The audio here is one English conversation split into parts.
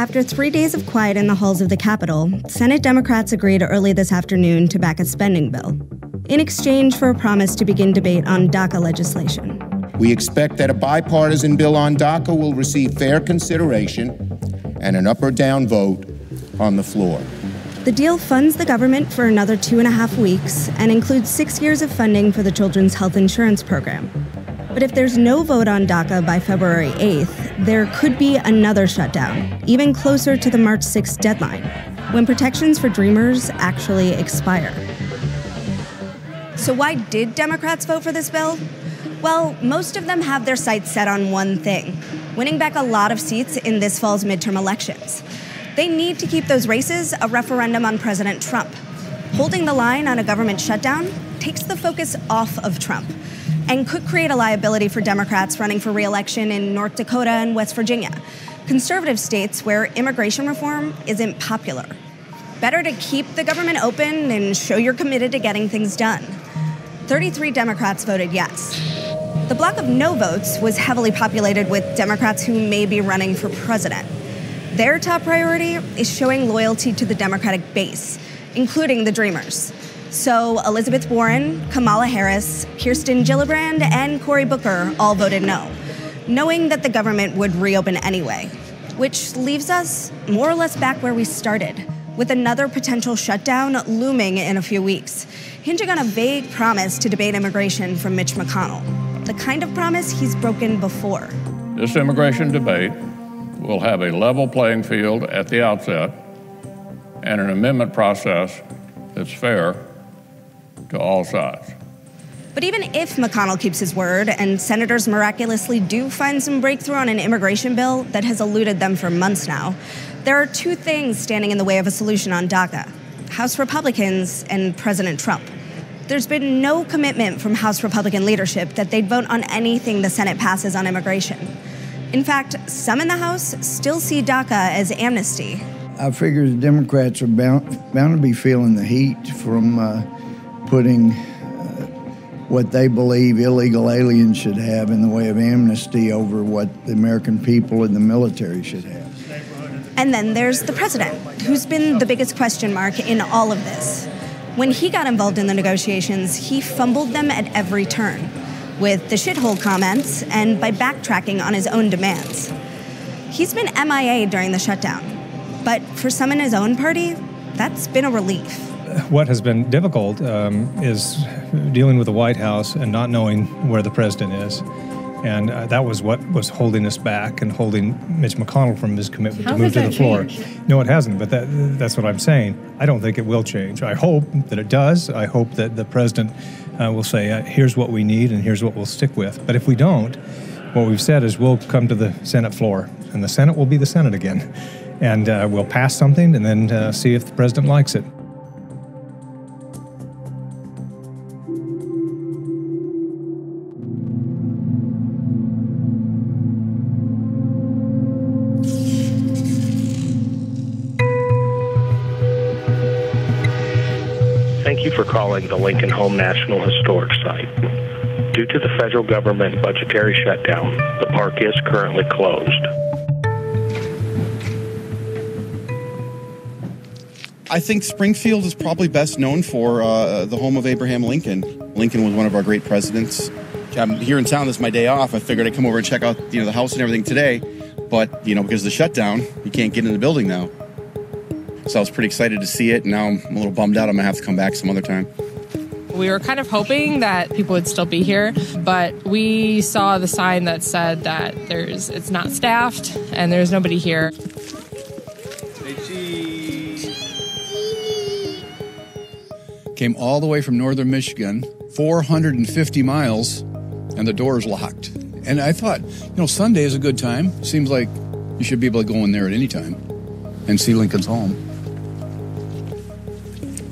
After 3 days of quiet in the halls of the Capitol, Senate Democrats agreed early this afternoon to back a spending bill, in exchange for a promise to begin debate on DACA legislation. We expect that a bipartisan bill on DACA will receive fair consideration and an up or down vote on the floor. The deal funds the government for another 2.5 weeks and includes 6 years of funding for the Children's Health Insurance Program. But if there's no vote on DACA by February 8th, there could be another shutdown, even closer to the March 6th deadline, when protections for Dreamers actually expire. So why did Democrats vote for this bill? Well, most of them have their sights set on one thing: winning back a lot of seats in this fall's midterm elections. They need to keep those races a referendum on President Trump. Holding the line on a government shutdown takes the focus off of Trump and could create a liability for Democrats running for re-election in North Dakota and West Virginia, conservative states where immigration reform isn't popular. Better to keep the government open and show you're committed to getting things done. 33 Democrats voted yes. The block of no votes was heavily populated with Democrats who may be running for president. Their top priority is showing loyalty to the Democratic base, including the Dreamers. So Elizabeth Warren, Kamala Harris, Kirsten Gillibrand, and Cory Booker all voted no, knowing that the government would reopen anyway, which leaves us more or less back where we started, with another potential shutdown looming in a few weeks, hinging on a vague promise to debate immigration from Mitch McConnell, the kind of promise he's broken before. This immigration debate will have a level playing field at the outset and an amendment process that's fair to all sides. But even if McConnell keeps his word and senators miraculously do find some breakthrough on an immigration bill that has eluded them for months now, there are two things standing in the way of a solution on DACA: House Republicans and President Trump. There's been no commitment from House Republican leadership that they'd vote on anything the Senate passes on immigration. In fact, some in the House still see DACA as amnesty. I figure the Democrats are bound to be feeling the heat from putting what they believe illegal aliens should have in the way of amnesty over what the American people and the military should have. And then there's the president, who's been the biggest question mark in all of this. When he got involved in the negotiations, he fumbled them at every turn, with the shithole comments and by backtracking on his own demands. He's been MIA during the shutdown, but for some in his own party, that's been a relief. What has been difficult is dealing with the White House and not knowing where the president is. And that was what was holding us back and holding Mitch McConnell from his commitment to move to the floor. No, it hasn't, but that's what I'm saying. I don't think it will change. I hope that it does. I hope that the president will say, here's what we need and here's what we'll stick with. But if we don't, what we've said is we'll come to the Senate floor, and the Senate will be the Senate again. And we'll pass something and then see if the president likes it. Thank you for calling the Lincoln Home National Historic Site. Due to the federal government budgetary shutdown, the park is currently closed. I think Springfield is probably best known for the home of Abraham Lincoln. Lincoln was one of our great presidents. I'm here in town, this is my day off. I figured I'd come over and check out the house and everything today. But, because of the shutdown, you can't get in the building now. So I was pretty excited to see it, and now I'm a little bummed out. I'm going to have to come back some other time. We were kind of hoping that people would still be here, but we saw the sign that said that it's not staffed and there's nobody here. Came all the way from northern Michigan, 450 miles, and the door's locked. And I thought, Sunday is a good time. Seems like you should be able to go in there at any time and see Lincoln's home.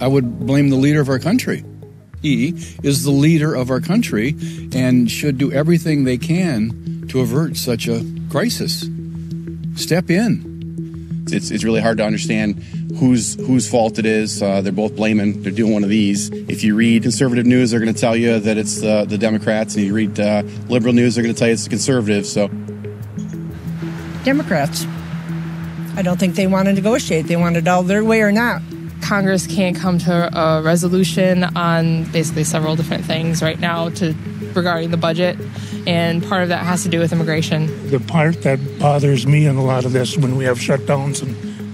I would blame the leader of our country. He is the leader of our country and should do everything they can to avert such a crisis. Step in. It's really hard to understand whose fault it is. They're both blaming. They're doing one of these. If you read conservative news, they're going to tell you that it's the Democrats. And you read liberal news, they're going to tell you it's the conservatives. So Democrats I don't think they want to negotiate. They want it all their way or not. Congress can't come to a resolution on basically several different things right now regarding the budget, and part of that has to do with immigration. The part that bothers me in a lot of this when we have shutdowns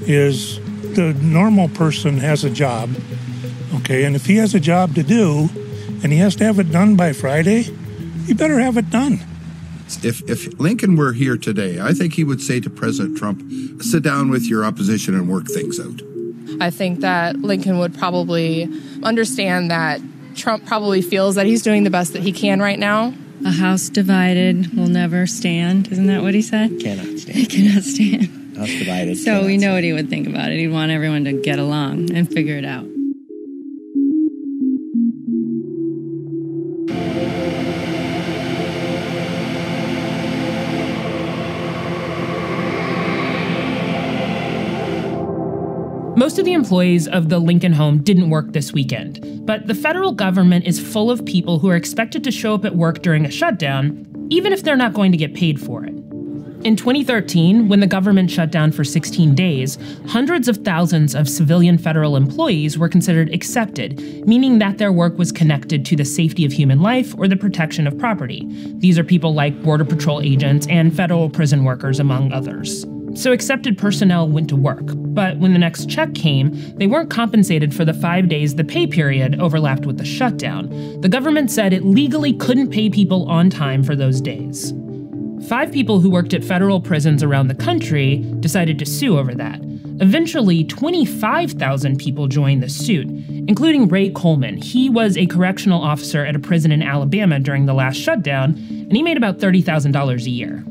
is the normal person has a job, okay, and if he has a job to do and he has to have it done by Friday, he better have it done. If Lincoln were here today, I think he would say to President Trump, sit down with your opposition and work things out. I think that Lincoln would probably understand that Trump probably feels that he's doing the best that he can right now. A house divided will never stand. Isn't that what he said? Cannot stand. It cannot stand. House divided. So we know what he would think about it. He'd want everyone to get along and figure it out. Most of the employees of the Lincoln home didn't work this weekend, but the federal government is full of people who are expected to show up at work during a shutdown, even if they're not going to get paid for it. In 2013, when the government shut down for 16 days, hundreds of thousands of civilian federal employees were considered excepted, meaning that their work was connected to the safety of human life or the protection of property. These are people like Border Patrol agents and federal prison workers, among others. So accepted personnel went to work, but when the next check came, they weren't compensated for the 5 days the pay period overlapped with the shutdown. The government said it legally couldn't pay people on time for those days. 5 people who worked at federal prisons around the country decided to sue over that. Eventually, 25,000 people joined the suit, including Ray Coleman. He was a correctional officer at a prison in Alabama during the last shutdown, and he made about $30,000 a year.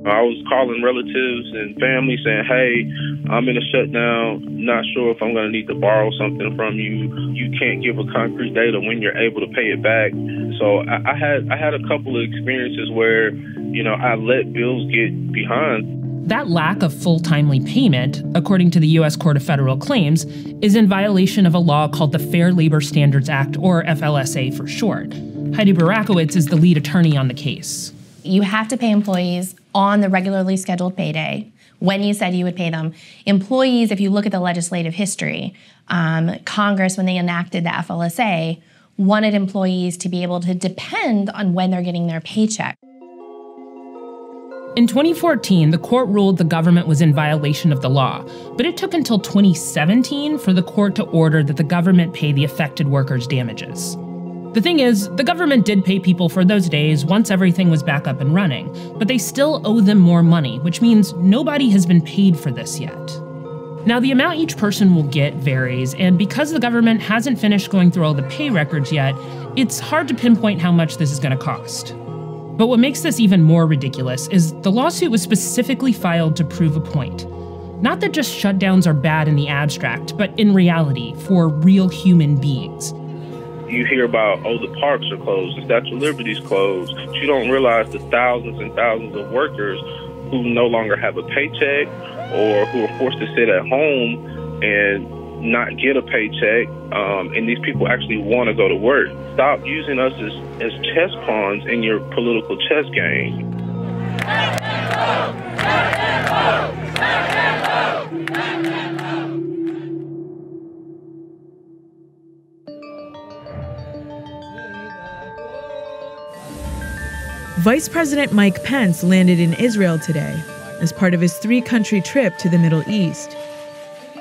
I was calling relatives and family saying, hey, I'm in a shutdown, not sure if I'm going to need to borrow something from you. You can't give a concrete date of when you're able to pay it back. So I had a couple of experiences where, I let bills get behind. That lack of full timely payment, according to the U.S. Court of Federal Claims, is in violation of a law called the Fair Labor Standards Act, or FLSA for short. Heidi Barakowitz is the lead attorney on the case. You have to pay employees on the regularly scheduled payday when you said you would pay them. Employees, if you look at the legislative history, Congress, when they enacted the FLSA, wanted employees to be able to depend on when they're getting their paycheck. In 2014, the court ruled the government was in violation of the law, but it took until 2017 for the court to order that the government pay the affected workers' damages. The thing is, the government did pay people for those days once everything was back up and running, but they still owe them more money, which means nobody has been paid for this yet. Now, the amount each person will get varies, and because the government hasn't finished going through all the pay records yet, it's hard to pinpoint how much this is going to cost. But what makes this even more ridiculous is the lawsuit was specifically filed to prove a point. Not that just shutdowns are bad in the abstract, but in reality, for real human beings. You hear about, the parks are closed, the Statue of Liberty's closed. But you don't realize the thousands and thousands of workers who no longer have a paycheck or who are forced to sit at home and not get a paycheck. And these people actually want to go to work. Stop using us as chess pawns in your political chess game. Vice President Mike Pence landed in Israel today as part of his 3-country trip to the Middle East.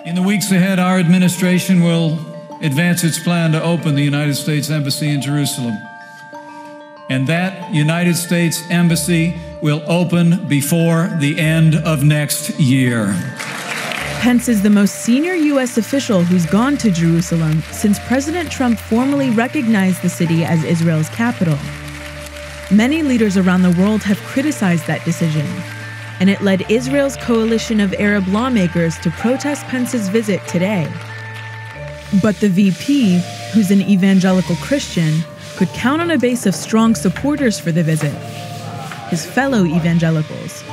In the weeks ahead, our administration will advance its plan to open the United States Embassy in Jerusalem. And that United States Embassy will open before the end of next year. Pence is the most senior U.S. official who's gone to Jerusalem since President Trump formally recognized the city as Israel's capital. Many leaders around the world have criticized that decision, and it led Israel's coalition of Arab lawmakers to protest Pence's visit today. But the VP, who's an evangelical Christian, could count on a base of strong supporters for the visit, his fellow evangelicals.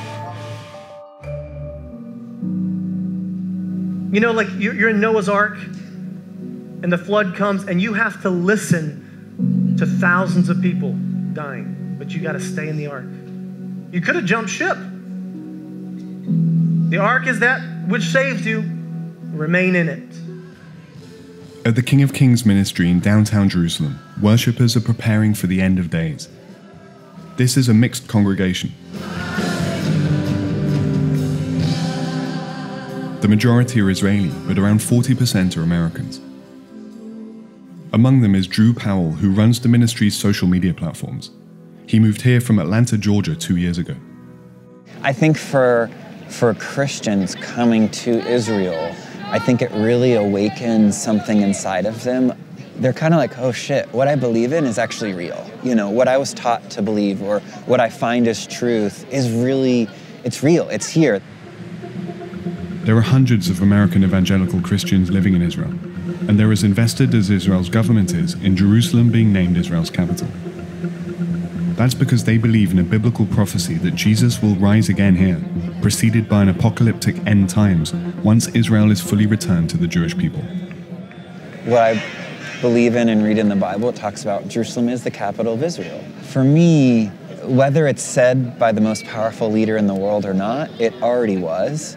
You know, like you're in Noah's Ark, and the flood comes, and you have to listen to thousands of people dying, but you got to stay in the ark. You could have jumped ship. The ark is that which saves you. Remain in it. At the King of Kings ministry in downtown Jerusalem, worshippers are preparing for the end of days. This is a mixed congregation. The majority are Israeli, but around 40% are Americans. Among them is Drew Powell, who runs the ministry's social media platforms. He moved here from Atlanta, Georgia 2 years ago. I think for Christians coming to Israel, I think it really awakens something inside of them. They're kind of like, oh shit, what I believe in is actually real. You know, what I was taught to believe or what I find as truth is really, it's real, it's here. There are hundreds of American evangelical Christians living in Israel, and they're as invested as Israel's government is in Jerusalem being named Israel's capital. That's because they believe in a biblical prophecy that Jesus will rise again here, preceded by an apocalyptic end times, once Israel is fully returned to the Jewish people. What I believe in and read in the Bible, it talks about Jerusalem is the capital of Israel. For me, whether it's said by the most powerful leader in the world or not, it already was.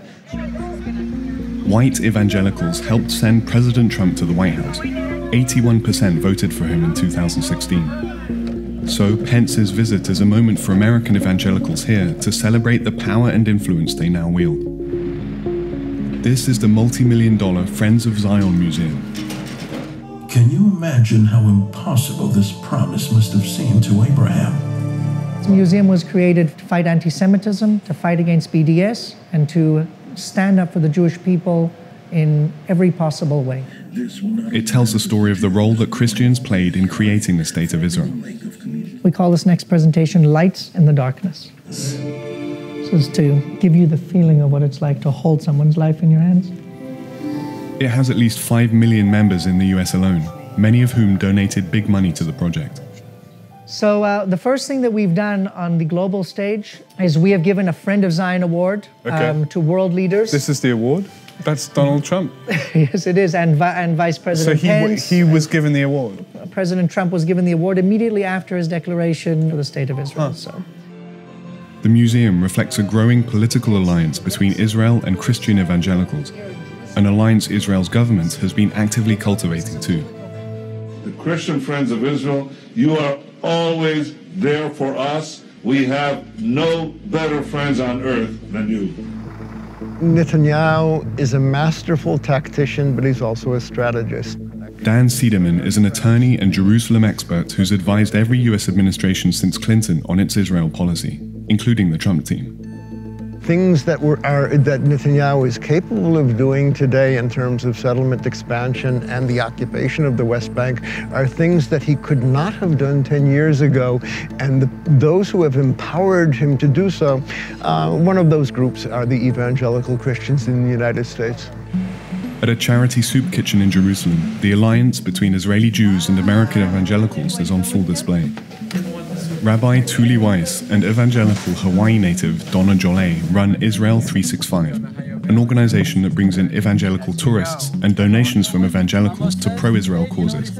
White evangelicals helped send President Trump to the White House. 81% voted for him in 2016. So Pence's visit is a moment for American evangelicals here to celebrate the power and influence they now wield. This is the multi-million-dollar Friends of Zion Museum. Can you imagine how impossible this promise must have seemed to Abraham? This museum was created to fight anti-Semitism, to fight against BDS, and to stand up for the Jewish people in every possible way. It tells the story of the role that Christians played in creating the State of Israel. We call this next presentation Lights in the Darkness. This is to give you the feeling of what it's like to hold someone's life in your hands. It has at least 5 million members in the US alone, many of whom donated big money to the project. So the first thing that we've done on the global stage is we have given a Friend of Zion award to world leaders. This is the award? That's Donald Trump. Yes, it is, and Vice President Pence. So he was given the award? President Trump was given the award immediately after his declaration of the State of Israel. So. The museum reflects a growing political alliance between Israel and Christian evangelicals, an alliance Israel's government has been actively cultivating too. The Christian Friends of Israel, you are always there for us. We have no better friends on earth than you. Netanyahu is a masterful tactician, but he's also a strategist. Dan Sederman is an attorney and Jerusalem expert who's advised every US administration since Clinton on its Israel policy, including the Trump team. Things that Netanyahu is capable of doing today in terms of settlement expansion and the occupation of the West Bank are things that he could not have done 10 years ago. And those who have empowered him to do so, one of those groups are the evangelical Christians in the United States. At a charity soup kitchen in Jerusalem, the alliance between Israeli Jews and American evangelicals is on full display. Rabbi Tuli Weiss and evangelical Hawaii native Donna Jolie run Israel 365, an organization that brings in evangelical tourists and donations from evangelicals to pro-Israel causes.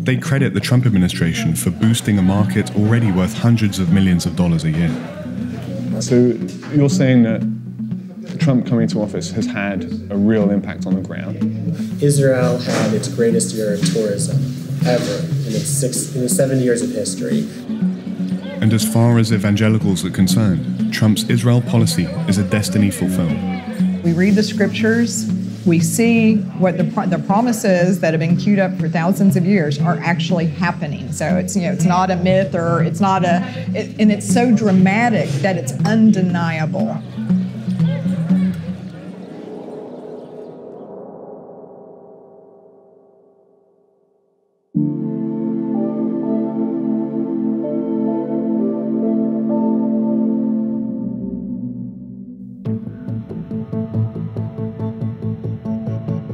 They credit the Trump administration for boosting a market already worth hundreds of millions of dollars a year. So you're saying that Trump coming to office has had a real impact on the ground? Israel had its greatest year of tourism ever in its 70 years of history. And as far as evangelicals are concerned, Trump's Israel policy is a destiny fulfilled. We read the scriptures, we see what the promises that have been queued up for thousands of years are actually happening. So it's it's not a myth or it's not and it's so dramatic that it's undeniable.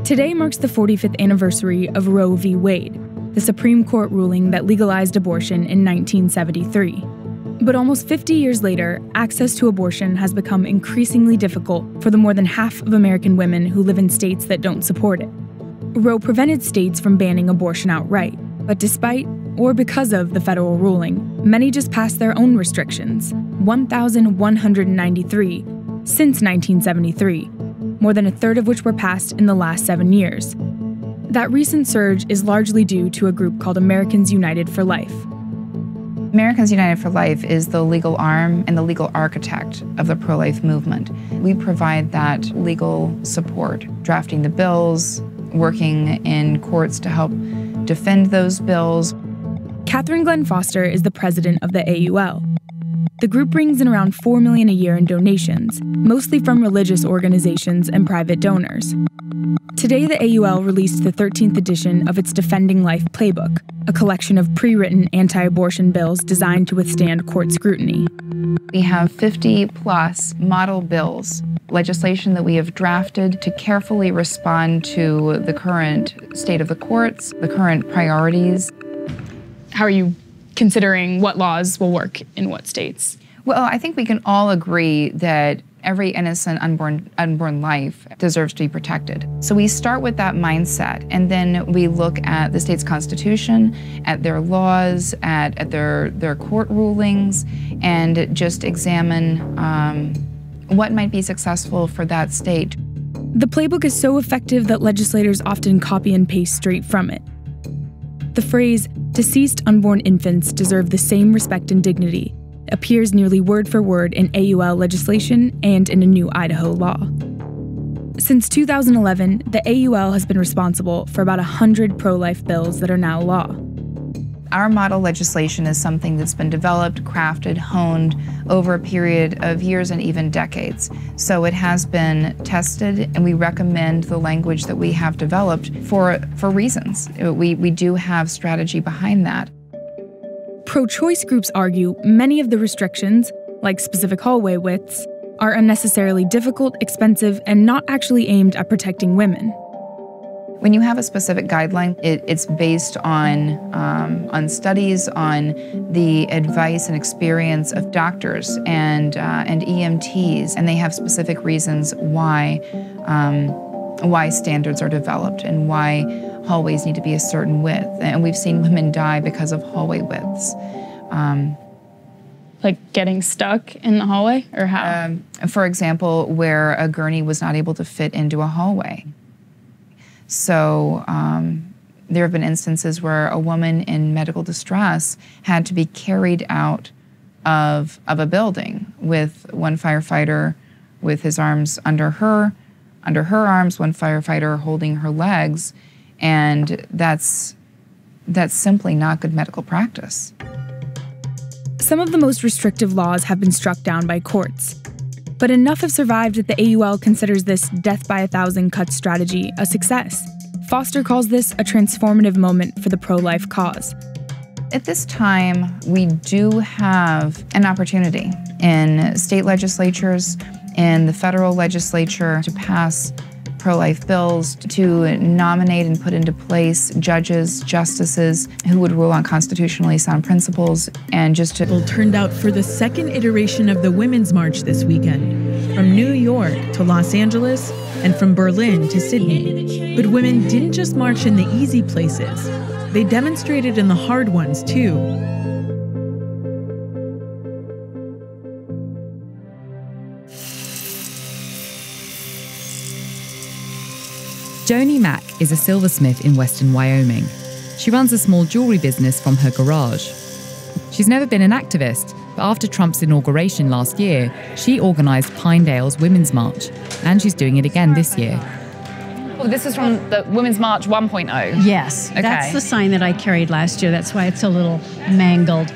Today marks the 45th anniversary of Roe v. Wade, the Supreme Court ruling that legalized abortion in 1973. But almost 50 years later, access to abortion has become increasingly difficult for the more than half of American women who live in states that don't support it. Roe prevented states from banning abortion outright, but despite or because of the federal ruling, many just passed their own restrictions, 1,193, since 1973, more than a third of which were passed in the last 7 years. That recent surge is largely due to a group called Americans United for Life. Americans United for Life is the legal arm and the legal architect of the pro-life movement. We provide that legal support, drafting the bills, working in courts to help defend those bills. Catherine Glenn Foster is the president of the AUL. The group brings in around $4 million a year in donations, mostly from religious organizations and private donors. Today, the AUL released the 13th edition of its Defending Life Playbook, a collection of pre-written anti-abortion bills designed to withstand court scrutiny. We have 50-plus model bills, legislation that we have drafted to carefully respond to the current state of the courts, the current priorities. How are you considering what laws will work in what states? Well, I think we can all agree that every innocent unborn life deserves to be protected. So we start with that mindset, and then we look at the state's constitution, at their laws, at their court rulings, and just examine what might be successful for that state. The playbook is so effective that legislators often copy and paste straight from it. The phrase, "deceased unborn infants deserve the same respect and dignity," appears nearly word for word in AUL legislation and in a new Idaho law. Since 2011, the AUL has been responsible for about 100 pro-life bills that are now law. Our model legislation is something that's been developed, crafted, honed over a period of years and even decades. So it has been tested, and we recommend the language that we have developed for reasons. We do have strategy behind that. Pro-choice groups argue many of the restrictions, like specific hallway widths, are unnecessarily difficult, expensive, and not actually aimed at protecting women. When you have a specific guideline, it's based on studies, on the advice and experience of doctors and EMTs, and they have specific reasons why standards are developed and why hallways need to be a certain width. And we've seen women die because of hallway widths. Like getting stuck in the hallway, or how? For example, where a gurney was not able to fit into a hallway. So there have been instances where a woman in medical distress had to be carried out of a building with one firefighter with his arms under her arms, one firefighter holding her legs, and that's simply not good medical practice. Some of the most restrictive laws have been struck down by courts, but enough have survived that the AUL considers this death by 1,000 cuts strategy a success. Foster calls this a transformative moment for the pro-life cause. At this time, we do have an opportunity in state legislatures and the federal legislature to pass pro-life bills, to nominate and put into place judges, justices who would rule on constitutionally sound principles, and just to... People turned out for the second iteration of the Women's March this weekend, from New York to Los Angeles and from Berlin to Sydney. But women didn't just march in the easy places. They demonstrated in the hard ones, too. Joni Mack is a silversmith in western Wyoming. She runs a small jewelry business from her garage. She's never been an activist, but after Trump's inauguration last year, she organised Pinedale's Women's March, and she's doing it again this year. Oh, this is from the Women's March 1.0? Yes, okay. That's the sign that I carried last year. That's why it's a little mangled.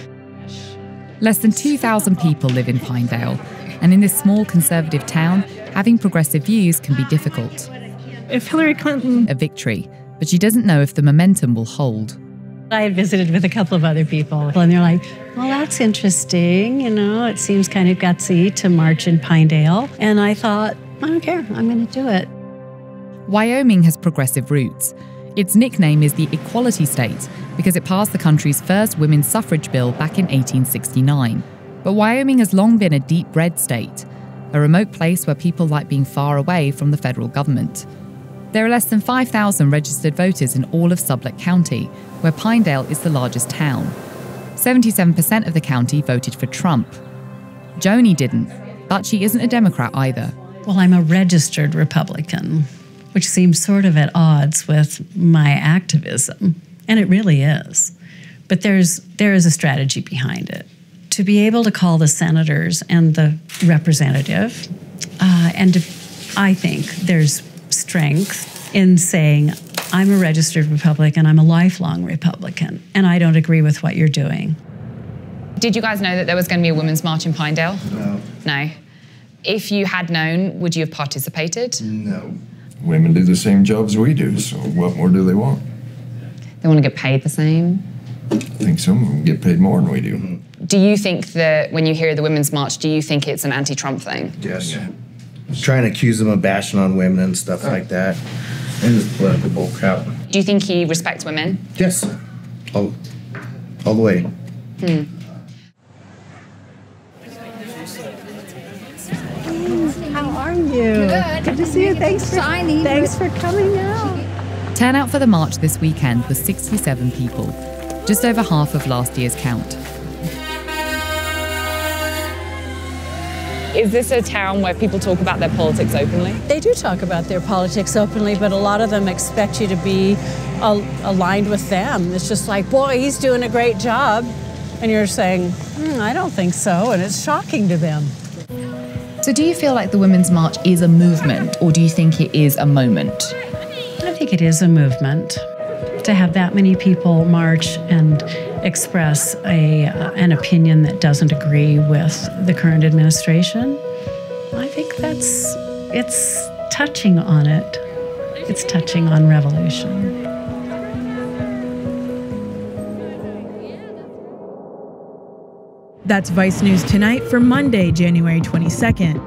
Less than 2,000 people live in Pinedale, and in this small conservative town, having progressive views can be difficult. If Hillary Clinton... A victory, but she doesn't know if the momentum will hold. I had visited with a couple of other people, and they're like, well, that's interesting, you know, it seems kind of gutsy to march in Pinedale. And I thought, I don't care, I'm going to do it. Wyoming has progressive roots. Its nickname is the Equality State because it passed the country's first women's suffrage bill back in 1869. But Wyoming has long been a deep red state, a remote place where people like being far away from the federal government. There are less than 5,000 registered voters in all of Sublette County, where Pinedale is the largest town. 77% of the county voted for Trump. Joni didn't, But she isn't a Democrat either. Well, I'm a registered Republican, which seems sort of at odds with my activism, and it really is. But there is a strategy behind it. To be able to call the senators and the representative, I think there's strength in saying, I'm a registered Republican, I'm a lifelong Republican, and I don't agree with what you're doing. Did you guys know that there was going to be a women's march in Pinedale? No. No. If you had known, would you have participated? No. Women do the same jobs we do, so what more do they want? They want to get paid the same? I think some of them get paid more than we do. Do you think that when you hear the Women's March, do you think it's an anti-Trump thing? Yes. Yeah. Trying to accuse them of bashing on women and stuff like that. And it's political bullcrap. Do you think he respects women? Yes. All the way. How are you? Good to see you. Thanks for coming out. Turnout for the march this weekend was 67 people, just over half of last year's count. Is this a town where people talk about their politics openly? They do talk about their politics openly, but a lot of them expect you to be aligned with them. It's just like, boy, he's doing a great job. And you're saying, I don't think so. And it's shocking to them. So do you feel like the Women's March is a movement, or do you think it is a moment? I think it is a movement. To have that many people march and express an opinion that doesn't agree with the current administration, I think it's touching on it. It's touching on revolution. That's Vice News Tonight for Monday, January 22nd.